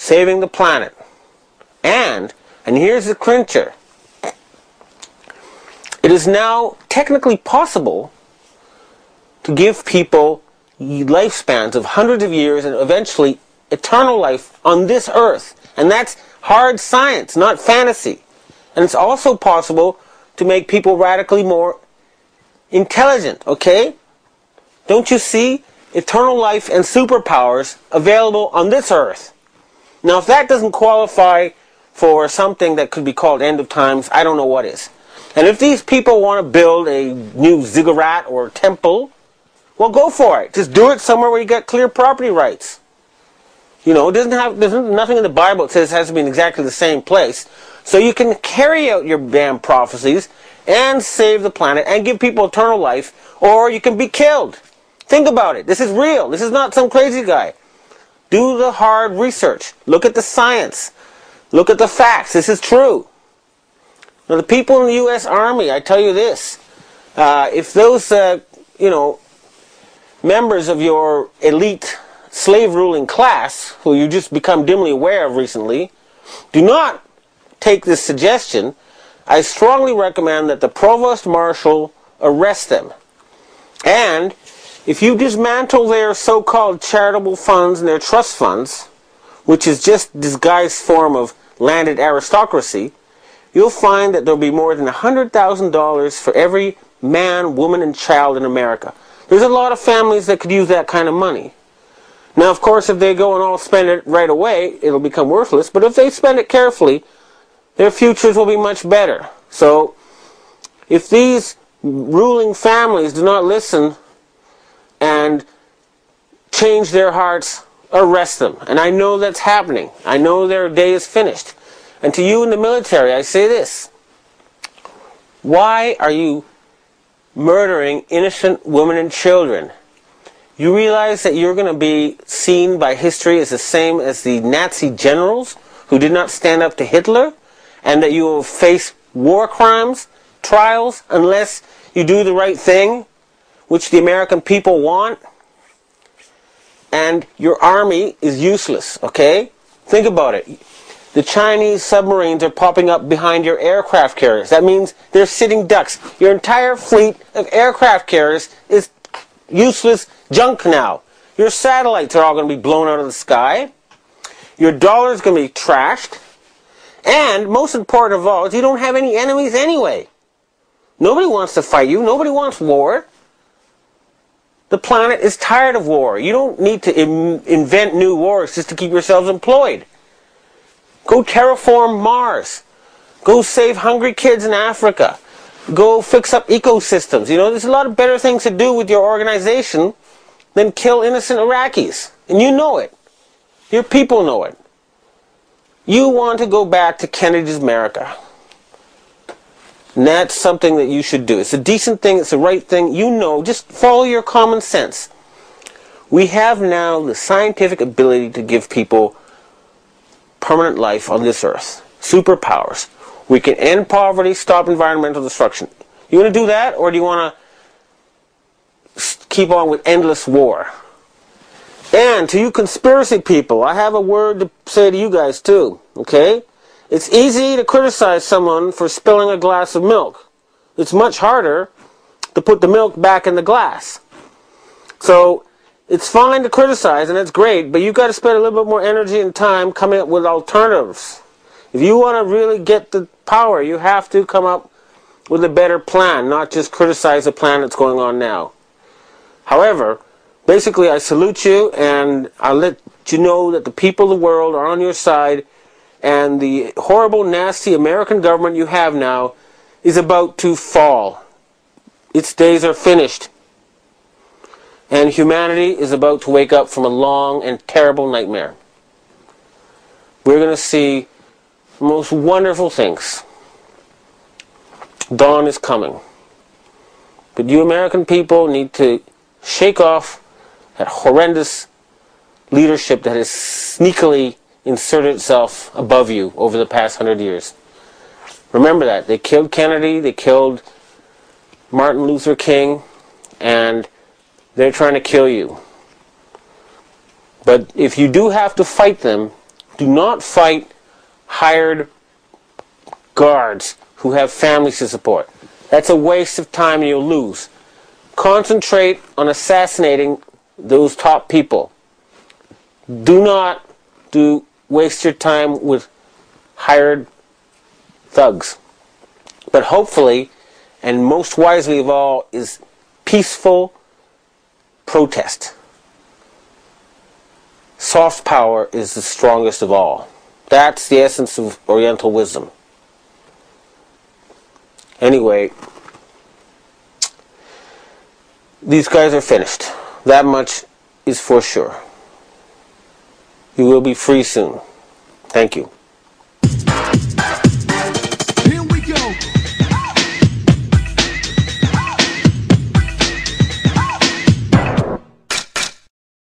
saving the planet. And here's the clincher, it is now technically possible to give people lifespans of hundreds of years and eventually eternal life on this earth. And that's hard science, not fantasy. And it's also possible to make people radically more intelligent, okay? Don't you see? Eternal life and superpowers available on this earth. Now, if that doesn't qualify for something that could be called end of times, I don't know what is. And if these people want to build a new ziggurat or temple, well, go for it. Just do it somewhere where you get clear property rights. You know, there's nothing in the Bible that says it has to be in exactly the same place. So you can carry out your damn prophecies and save the planet and give people eternal life, or you can be killed. Think about it. This is real. This is not some crazy guy. Do the hard research. Look at the science. Look at the facts. This is true. Now, the people in the U.S. Army, I tell you this, if those, members of your elite slave-ruling class, who you just become dimly aware of recently, do not take this suggestion, I strongly recommend that the Provost Marshal arrest them. And if you dismantle their so-called charitable funds and their trust funds, which is just disguised form of landed aristocracy, you'll find that there'll be more than $100,000 for every man, woman, and child in America. There's a lot of families that could use that kind of money. Now, of course, if they go and all spend it right away, it'll become worthless. But if they spend it carefully, their futures will be much better. So, if these ruling families do not listen and change their hearts, arrest them. And I know that's happening. I know their day is finished. And to you in the military, I say this. Why are you murdering innocent women and children? You realize that you're going to be seen by history as the same as the Nazi generals who did not stand up to Hitler, and that you will face war crimes, trials, unless you do the right thing, which the American people want, and your army is useless, okay? Think about it. The Chinese submarines are popping up behind your aircraft carriers. That means they're sitting ducks. Your entire fleet of aircraft carriers is useless junk now. Your satellites are all going to be blown out of the sky. Your dollar is going to be trashed. And, most important of all, is you don't have any enemies anyway. Nobody wants to fight you. Nobody wants war. The planet is tired of war. You don't need to invent new wars just to keep yourselves employed. Go terraform Mars. Go save hungry kids in Africa. Go fix up ecosystems. You know, there's a lot of better things to do with your organization than kill innocent Iraqis. And you know it. Your people know it. You want to go back to Kennedy's America. And that's something that you should do. It's a decent thing. It's the right thing. You know, just follow your common sense. We have now the scientific ability to give people permanent life on this earth. Superpowers. We can end poverty, stop environmental destruction. You want to do that, or do you want to keep on with endless war? And to you conspiracy people, I have a word to say to you guys too, okay? It's easy to criticize someone for spilling a glass of milk. It's much harder to put the milk back in the glass. So, it's fine to criticize, and it's great, but you've got to spend a little bit more energy and time coming up with alternatives. If you want to really get the power, you have to come up with a better plan, not just criticize the plan that's going on now. However, basically I salute you, and I'll let you know that the people of the world are on your side, and the horrible, nasty American government you have now is about to fall. Its days are finished. And humanity is about to wake up from a long and terrible nightmare. We're going to see the most wonderful things. Dawn is coming. But you American people need to shake off that horrendous leadership that has sneakily inserted itself above you over the past 100 years. Remember that. They killed Kennedy, they killed Martin Luther King, and they're trying to kill you. But if you do have to fight them, Do not fight hired guards who have families to support. That's a waste of time and you'll lose. Concentrate on assassinating those top people. Do not waste your time with hired thugs. But hopefully, and most wisely of all, is peaceful protest. Soft power is the strongest of all. That's the essence of Oriental wisdom. Anyway, these guys are finished. That much is for sure. You will be free soon. Thank you.